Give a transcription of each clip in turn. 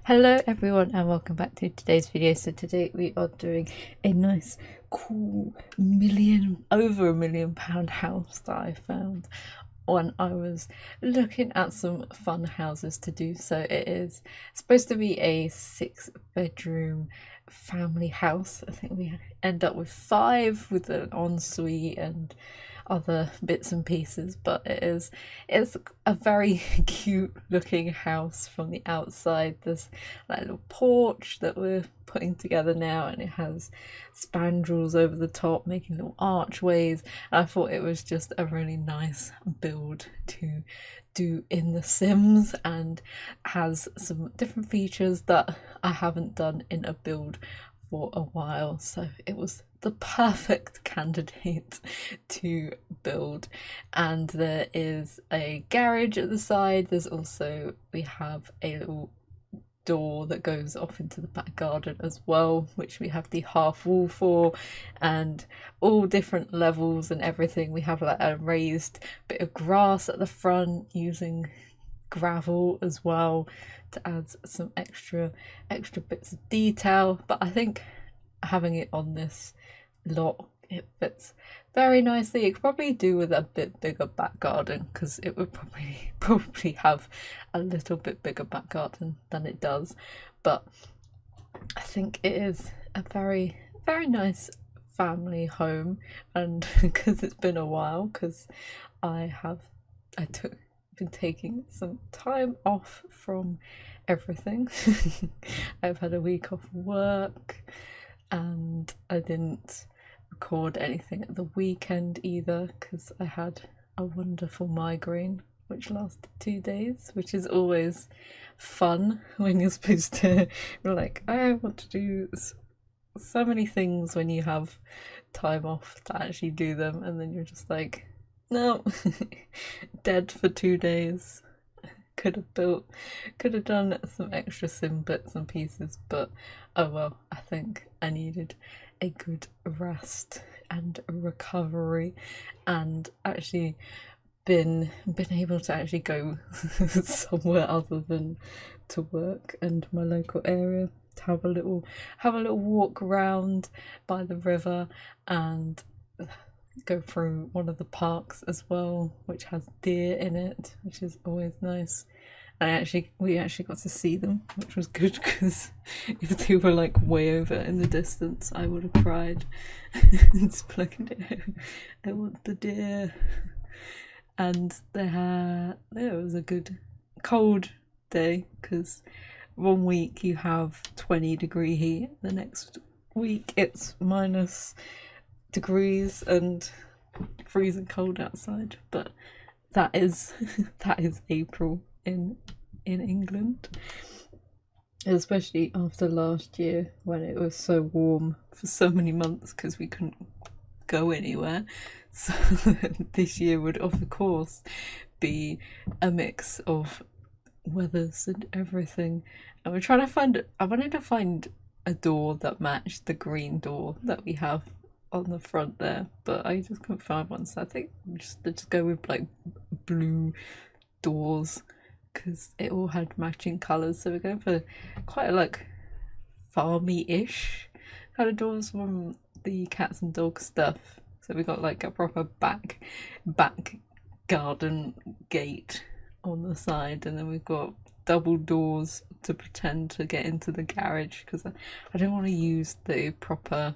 Hello everyone and welcome back to today's video. So today we are doing a nice cool over £1 million house that I found when I was looking at some fun houses to do. So it is supposed to be a 6 bedroom family house. I think we end up with 5 with an ensuite and other bits and pieces, but it's a very cute looking house from the outside. There's like a little porch that we're putting together now, and it has spandrels over the top making little archways, and I thought it was just a really nice build to do in The Sims, and has some different features that I haven't done in a build for a while, so it was the perfect candidate to build. And there is a garage at the side. There's also, we have a little door that goes off into the back garden as well, which we have the half wall for, and all different levels and everything. We have like a raised bit of grass at the front using gravel as well to add some extra bits of detail. But I think having it on this lot, it fits very nicely. It could probably do with a bit bigger back garden, because it would probably have a little bit bigger back garden than it does. But I think it is a very nice family home, and because it's been a while, because I took been taking some time off from everything. I've had a week off work, and I didn't record anything at the weekend either, because I had a wonderful migraine which lasted 2 days, which is always fun when you're supposed to, like, I want to do so many things when you have time off to actually do them, and then you're just like, no. Dead for 2 days. Could have done some extra sim bits and pieces, but oh well. I think I needed a good rest and recovery, and actually been able to actually go somewhere other than to work and my local area, to have a little walk around by the river, and go through one of the parks as well, which has deer in it, which is always nice. And we actually got to see them, which was good, because if they were like way over in the distance, I would have cried. It's like, I want the deer. And it was a good cold day, because 1 week you have 20-degree heat, the next week it's minus degrees and freezing cold outside. But that is April in England, especially after last year when it was so warm for so many months because we couldn't go anywhere. So this year would of course be a mix of weathers and everything. And I wanted to find a door that matched the green door that we have on the front there, but I just couldn't find one, so I think just go with like blue doors, because it all had matching colours. So we're going for quite a like farmy-ish kind of doors from the cats and dogs stuff. So we got like a proper back garden gate on the side, and then we've got double doors to pretend to get into the garage, because I don't want to use the proper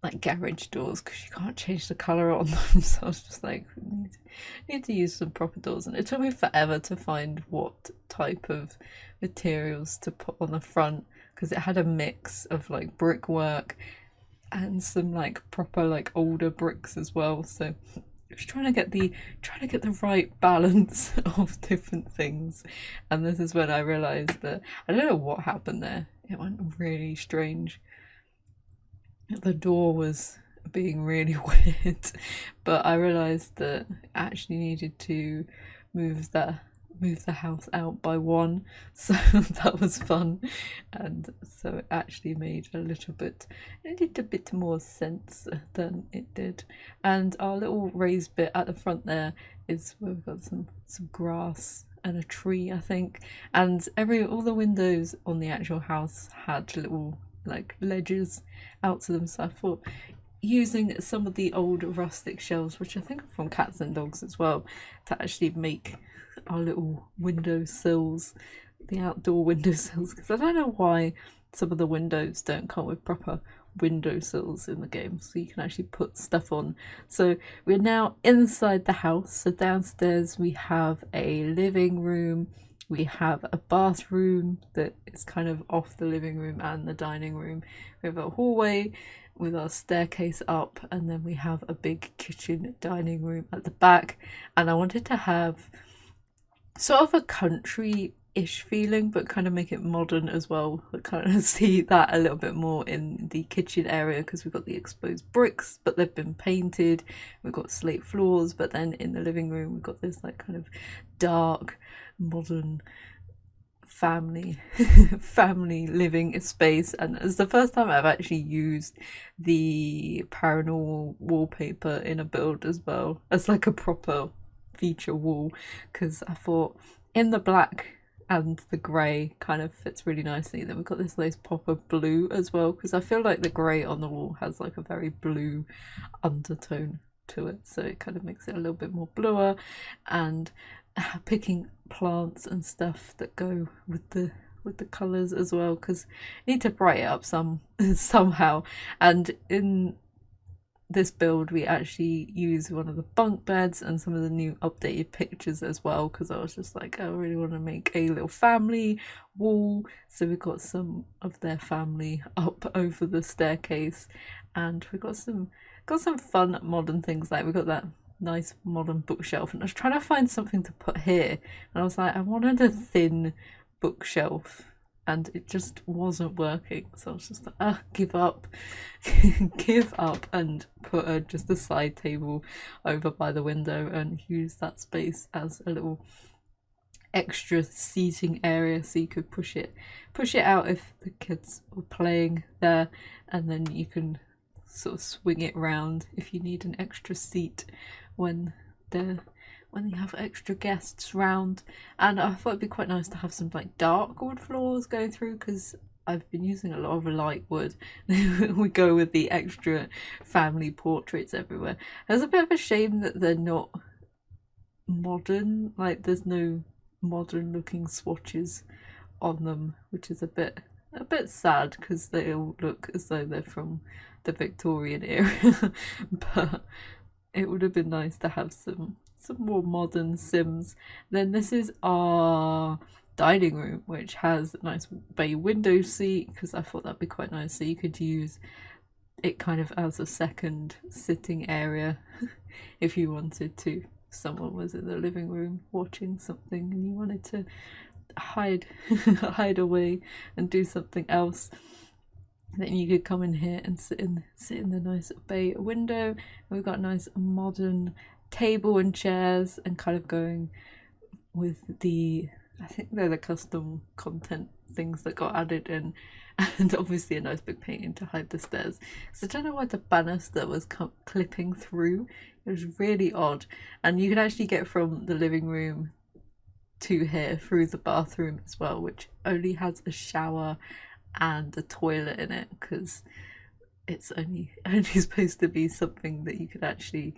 like garage doors, because you can't change the colour on them. So I was just like, need to use some proper doors, and it took me forever to find what type of materials to put on the front, because it had a mix of like brickwork and some like proper like older bricks as well. So I was trying to get the right balance of different things, and this is when I realised that I don't know what happened there. It went really strange. The door was being really weird, but I realised that I actually needed to move the house out by 1, so that was fun, and so it actually made a little bit more sense than it did. And our little raised bit at the front there is where we've got some grass and a tree, I think. And all the windows on the actual house had little like ledges out to them. So I thought using some of the old rustic shelves, which I think are from cats and dogs as well, to actually make our little windowsills, the outdoor windowsills, because I don't know why some of the windows don't come with proper windowsills in the game, so you can actually put stuff on. So we're now inside the house. So downstairs we have a living room, we have a bathroom that is kind of off the living room and the dining room. We have a hallway with our staircase up, and then we have a big kitchen dining room at the back. And I wanted to have sort of a country-ish feeling, but kind of make it modern as well. I kind of see that a little bit more in the kitchen area, because we've got the exposed bricks, but they've been painted. We've got slate floors, but then in the living room we've got this like kind of dark, modern family living space. And it's the first time I've actually used the paranormal wallpaper in a build as well as like a proper feature wall, because I thought in the black and the grey kind of fits really nicely. Then we've got this nice pop of blue as well, because I feel like the grey on the wall has like a very blue undertone to it, so it kind of makes it a little bit more bluer. And picking plants and stuff that go with the colours as well, because you need to brighten it up somehow. And in this build we actually use one of the bunk beds and some of the new updated pictures as well, because I was just like, I really want to make a little family wall. So we've got some of their family up over the staircase, and we've got some fun modern things, like we've got that nice modern bookshelf, and I was trying to find something to put here, and I was like, I wanted a thin bookshelf and it just wasn't working, so I was just like, give up give up, and put just a side table over by the window and use that space as a little extra seating area, so you could push it out if the kids were playing there, and then you can sort of swing it round if you need an extra seat when you have extra guests round. And I thought it'd be quite nice to have some like dark wood floors going through, because I've been using a lot of light wood. We go with the extra family portraits everywhere. It's a bit of a shame that they're not modern, like there's no modern looking swatches on them, which is a bit sad, because they all look as though they're from the Victorian era. But it would have been nice to have some more modern Sims. Then this is our dining room, which has a nice bay window seat, because I thought that'd be quite nice, so you could use it kind of as a second sitting area if you wanted to. If someone was in the living room watching something and you wanted to hide away and do something else, then you could come in here and sit in the nice bay window. And we've got a nice modern table and chairs, and kind of going with I think they're the custom content things that got added in, and obviously a nice big painting to hide the stairs. So I don't know why the banister was clipping through. It was really odd, and you can actually get from the living room to here through the bathroom as well, which only has a shower and a toilet in it, because it's only supposed to be something that you could actually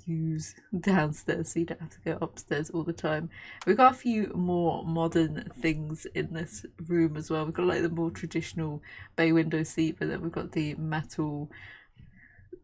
use downstairs, so you don't have to go upstairs all the time. We've got a few more modern things in this room as well. We've got like the more traditional bay window seat, but then we've got the metal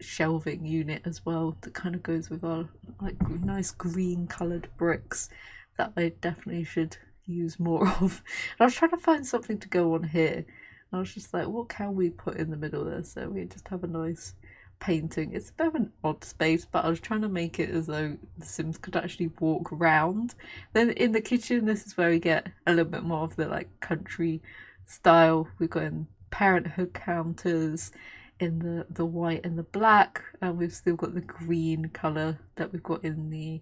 shelving unit as well that kind of goes with our like nice green coloured bricks that I definitely should use more of. And I was trying to find something to go on here, and I was just like, what can we put in the middle there? So we just have a nice painting. It's a bit of an odd space, but I was trying to make it as though the Sims could actually walk round. Then in the kitchen, this is where we get a little bit more of the like country style. We've got parenthood counters in the white and the black, and we've still got the green colour that we've got in the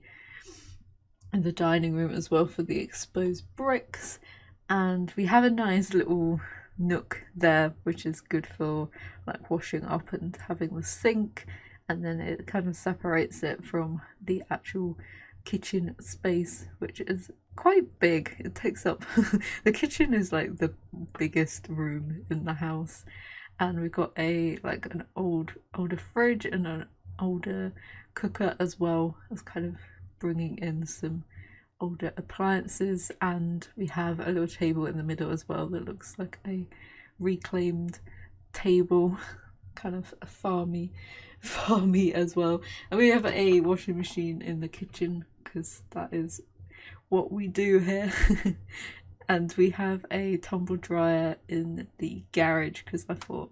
dining room as well for the exposed bricks. And we have a nice little nook there, which is good for like washing up and having the sink, and then it kind of separates it from the actual kitchen space, which is quite big. It takes up the kitchen is like the biggest room in the house, and we've got an older fridge and an older cooker as well, as kind of bringing in some older appliances. And we have a little table in the middle as well that looks like a reclaimed table, kind of a farmy as well. And we have a washing machine in the kitchen because that is what we do here. And we have a tumble dryer in the garage because I thought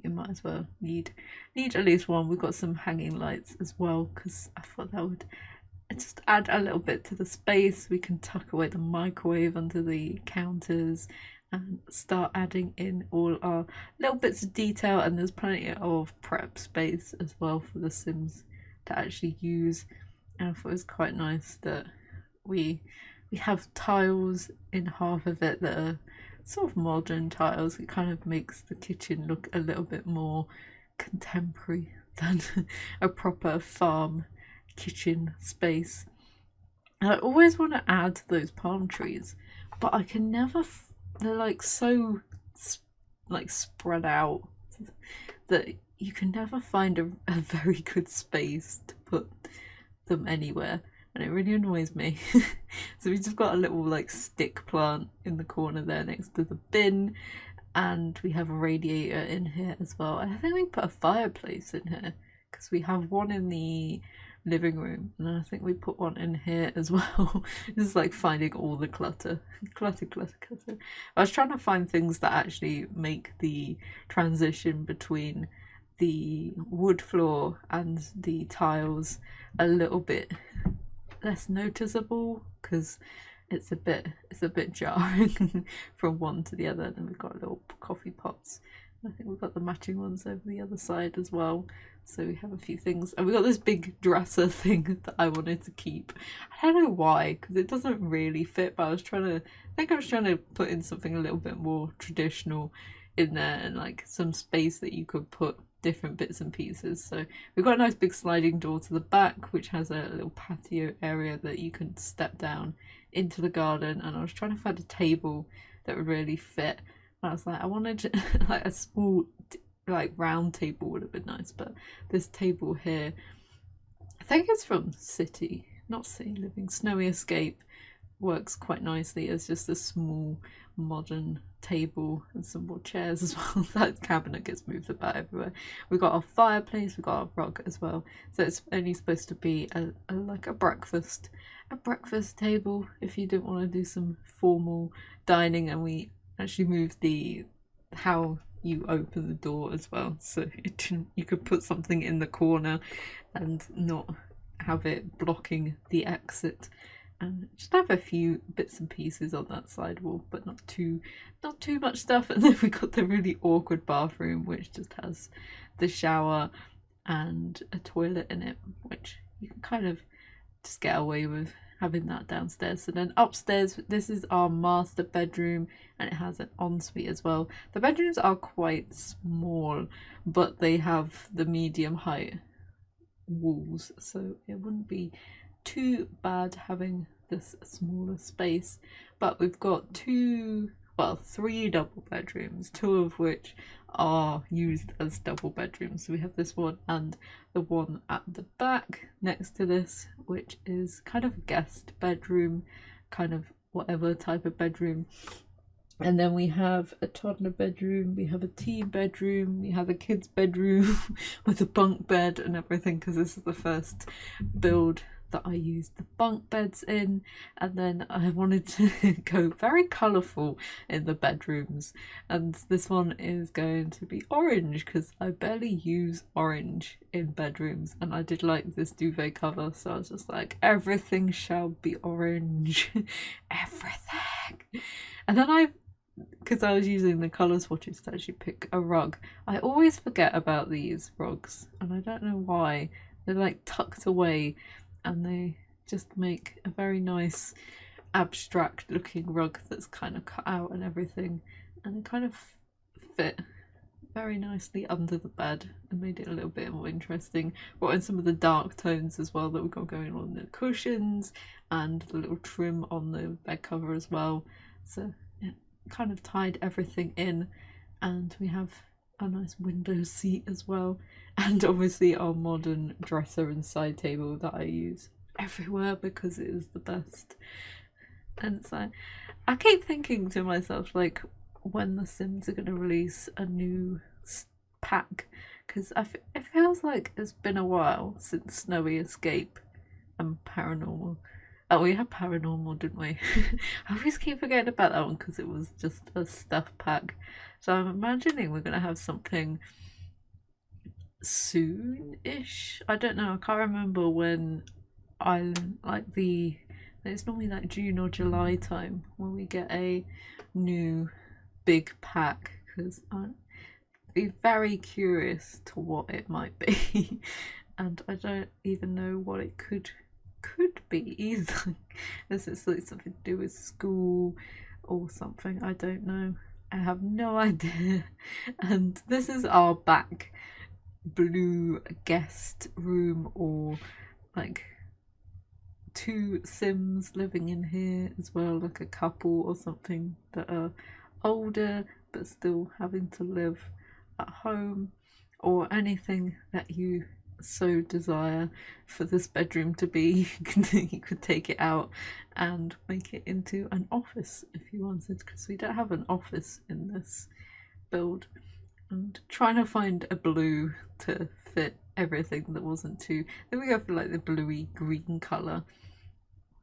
you might as well need at least one. We've got some hanging lights as well because I thought that would just add a little bit to the space. We can tuck away the microwave under the counters and start adding in all our little bits of detail, and there's plenty of prep space as well for the Sims to actually use. And I thought it was quite nice that we have tiles in half of it that are sort of modern tiles. It kind of makes the kitchen look a little bit more contemporary than a proper farm kitchen space. And I always want to add those palm trees, but I can never they're like so like spread out that you can never find a very good space to put them anywhere, and it really annoys me. So we just got a little like stick plant in the corner there next to the bin, and we have a radiator in here as well. And I think we put a fireplace in here because we have one in the living room, and I think we put one in here as well. Just like finding all the clutter. I was trying to find things that actually make the transition between the wood floor and the tiles a little bit less noticeable, because it's a bit jarring from one to the other. And then we've got little coffee pots. I think we've got the matching ones over the other side as well. So we have a few things, and we got this big dresser thing that I wanted to keep. I don't know why, because it doesn't really fit, but I was trying to put in something a little bit more traditional in there, and like some space that you could put different bits and pieces. So we've got a nice big sliding door to the back, which has a little patio area that you can step down into the garden. And I was trying to find a table that would really fit. And I was like, I wanted like a small like round table would have been nice, but this table here, I think it's from City Living, Snowy Escape, works quite nicely as just a small modern table, and some more chairs as well. That cabinet gets moved about everywhere. We've got our fireplace, we've got our rug as well, so it's only supposed to be like a breakfast table if you didn't want to do some formal dining. And we actually moved how you open the door as well, so you could put something in the corner and not have it blocking the exit, and just have a few bits and pieces on that side wall, but not too much stuff. And then we got the really awkward bathroom, which just has the shower and a toilet in it, which you can kind of just get away with having that downstairs. So then upstairs, this is our master bedroom, and it has an ensuite as well. The bedrooms are quite small, but they have the medium height walls, so it wouldn't be too bad having this smaller space. But we've got three double bedrooms, two of which are used as double bedrooms. So we have this one and the one at the back next to this, which is kind of a guest bedroom, kind of whatever type of bedroom. And then we have a toddler bedroom, we have a teen bedroom, we have a kid's bedroom with a bunk bed and everything, because this is the first build that I used the bunk beds in. And then I wanted to go very colourful in the bedrooms, and this one is going to be orange because I barely use orange in bedrooms, and I did like this duvet cover, so I was just like, everything shall be orange. Everything. And then because I was using the colour swatches to actually pick a rug, I always forget about these rugs, and I don't know why. They're like tucked away, and they just make a very nice abstract looking rug that's kind of cut out and everything, and they kind of fit very nicely under the bed and made it a little bit more interesting. Brought in some of the dark tones as well that we've got going on the cushions and the little trim on the bed cover as well. So yeah, kind of tied everything in, and we have a nice window seat as well, and obviously our modern dresser and side table that I use everywhere because it is the best. And so I keep thinking to myself, like, when the Sims are going to release a new pack, because it feels like it's been a while since Snowy Escape and Paranormal. Oh, we had Paranormal, didn't we? I always keep forgetting about that one because it was just a stuff pack. So I'm imagining we're going to have something soon-ish. I don't know, I can't remember when I like the... It's normally like June or July time when we get a new big pack, because I'd be very curious to what it might be. And I don't even know what it could be either. Unless it's like something to do with school or something, I don't know. I have no idea. And this is our back blue guest room, or like 2 Sims living in here as well, like a couple or something that are older but still having to live at home, or anything that you so desire for this bedroom to be. You could take it out and make it into an office if you wanted, because we don't have an office in this build. And trying to find a blue to fit everything that wasn't too... Then we go for like the bluey green colour.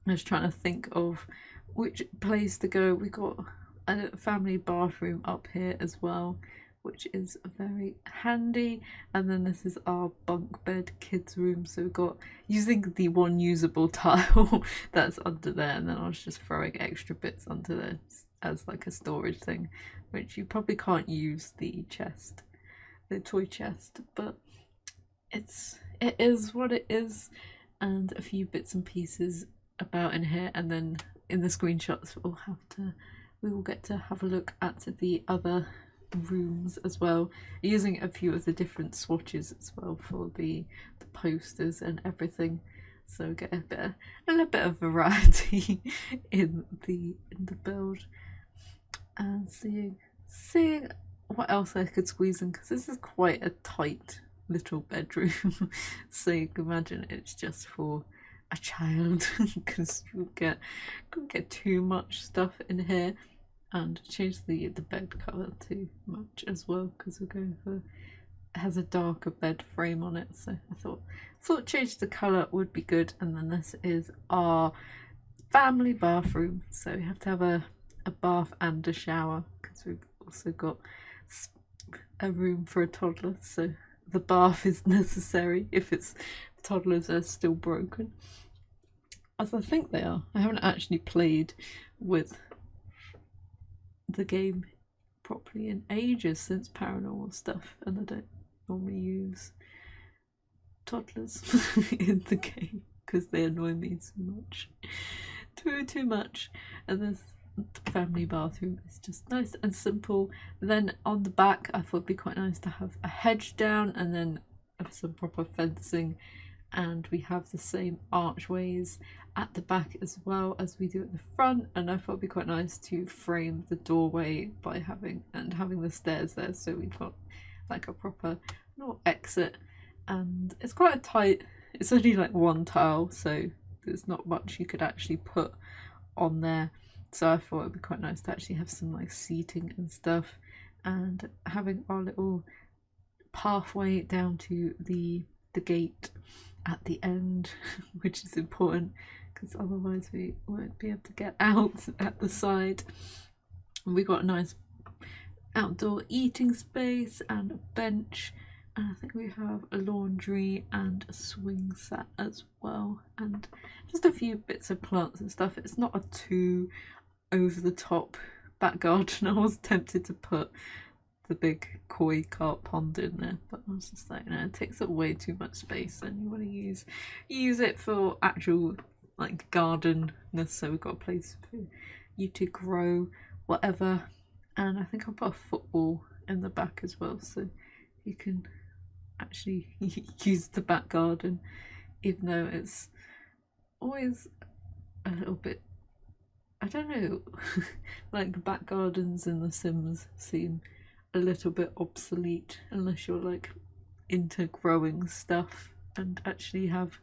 I was trying to think of which place to go. We got a family bathroom up here as well, which is very handy. And then this is our bunk bed kids room, so we've got, using the one usable tile that's under there, and then I was just throwing extra bits under there as like a storage thing, which you probably can't use the chest, the toy chest, but it is what it is. And a few bits and pieces about in here, and then in the screenshots we will get to have a look at the other rooms as well, using a few of the different swatches as well for the posters and everything, so get a little bit of variety in the build, and seeing what else I could squeeze in, because this is quite a tight little bedroom. So you can imagine it's just for a child, because you couldn't get too much stuff in here. And change the bed colour too much as well, because we're going for, it has a darker bed frame on it, so I thought change the colour would be good. And then this is our family bathroom, so we have to have a bath and a shower, because we've also got a room for a toddler, so the bath is necessary if toddlers are still broken, as I think they are. I haven't actually played with the game properly in ages since Paranormal stuff, and I don't normally use toddlers in the game because they annoy me so much, too much. And this family bathroom is just nice and simple. Then on the back I thought it'd be quite nice to have a hedge down, and then some proper fencing, and we have the same archways at the back as well as we do at the front. And I thought it'd be quite nice to frame the doorway by having the stairs there, so we've got like a proper little exit. And it's quite a tight, it's only like one tile, so there's not much you could actually put on there, so I thought it'd be quite nice to actually have some like seating and stuff, and having our little pathway down to the gate at the end, which is important because otherwise we won't be able to get out at the side. And we got a nice outdoor eating space and a bench, and I think we have a laundry and a swing set as well, and just a few bits of plants and stuff. It's not a too over the top back garden. I was tempted to put the big koi carp pond in there, but I was just like, no, it takes up way too much space, and you want to use it for actual like gardenness, so we've got a place for you to grow whatever. And I think I'll put a football in the back as well, so you can actually use the back garden, even though it's always a little bit, I don't know, like back gardens in The Sims seem a little bit obsolete unless you're like into growing stuff and actually have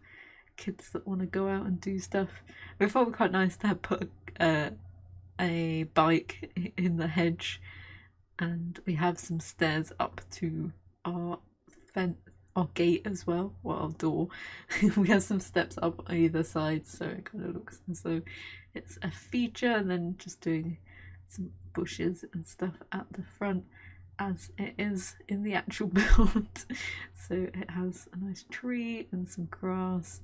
kids that want to go out and do stuff. We thought it would be quite nice to have put a bike in the hedge, and we have some stairs up to our fence, our gate as well, or our door. We have some steps up on either side, so it kind of looks as though it's a feature, and then just doing some bushes and stuff at the front as it is in the actual build. So it has a nice tree and some grass,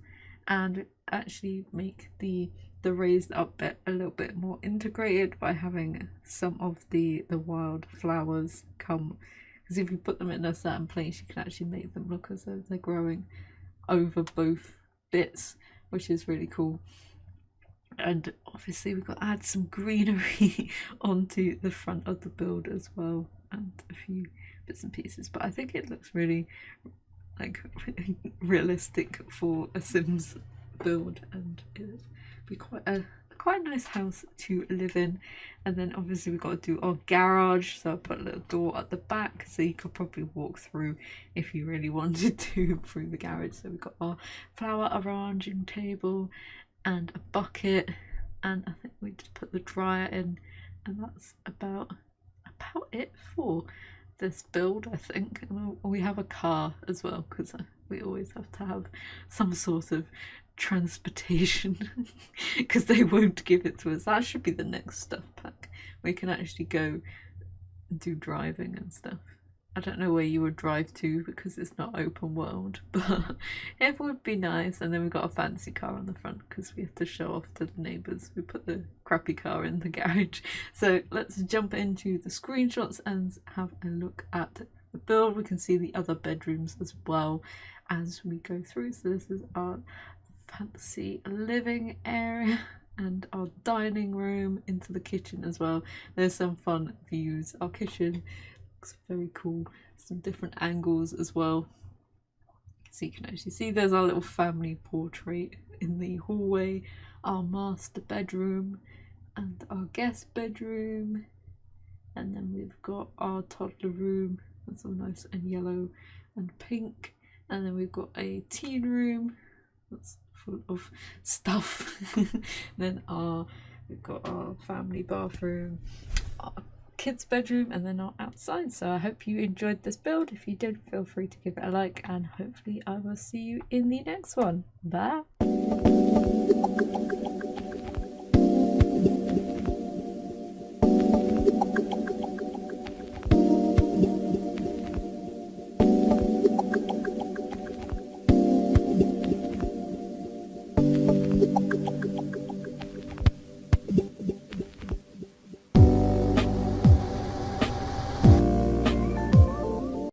and actually make the raised up bit a little bit more integrated by having some of the wild flowers come, because if you put them in a certain place you can actually make them look as though they're growing over both bits, which is really cool. And obviously we've got to add some greenery onto the front of the build as well, and a few bits and pieces, but I think it looks really like realistic for a Sims build, and it'd be quite a nice house to live in. And then obviously we've got to do our garage, so I put a little door at the back so you could probably walk through if you really wanted to through the garage. So we've got our flower arranging table and a bucket, and I think we just put the dryer in, and that's about it for this build, I think. And we have a car as well, because we always have to have some sort of transportation because they won't give it to us. That should be the next stuff pack. We can actually go and do driving and stuff. I don't know where you would drive to because it's not open world, but it would be nice. And then we've got a fancy car on the front because we have to show off to the neighbours. We put the crappy car in the garage. So let's jump into the screenshots and have a look at the build. We can see the other bedrooms as well as we go through. So this is our fancy living area and our dining room into the kitchen as well. There's some fun views. Our kitchen looks very cool, some different angles as well, so you can actually see there's our little family portrait in the hallway, our master bedroom and our guest bedroom, and then we've got our toddler room, that's all nice and yellow and pink, and then we've got a teen room that's full of stuff. Then we've got our family bathroom, our kids bedroom, and then our outside. So I hope you enjoyed this build. If you did, feel free to give it a like, and hopefully I will see you in the next one. Bye.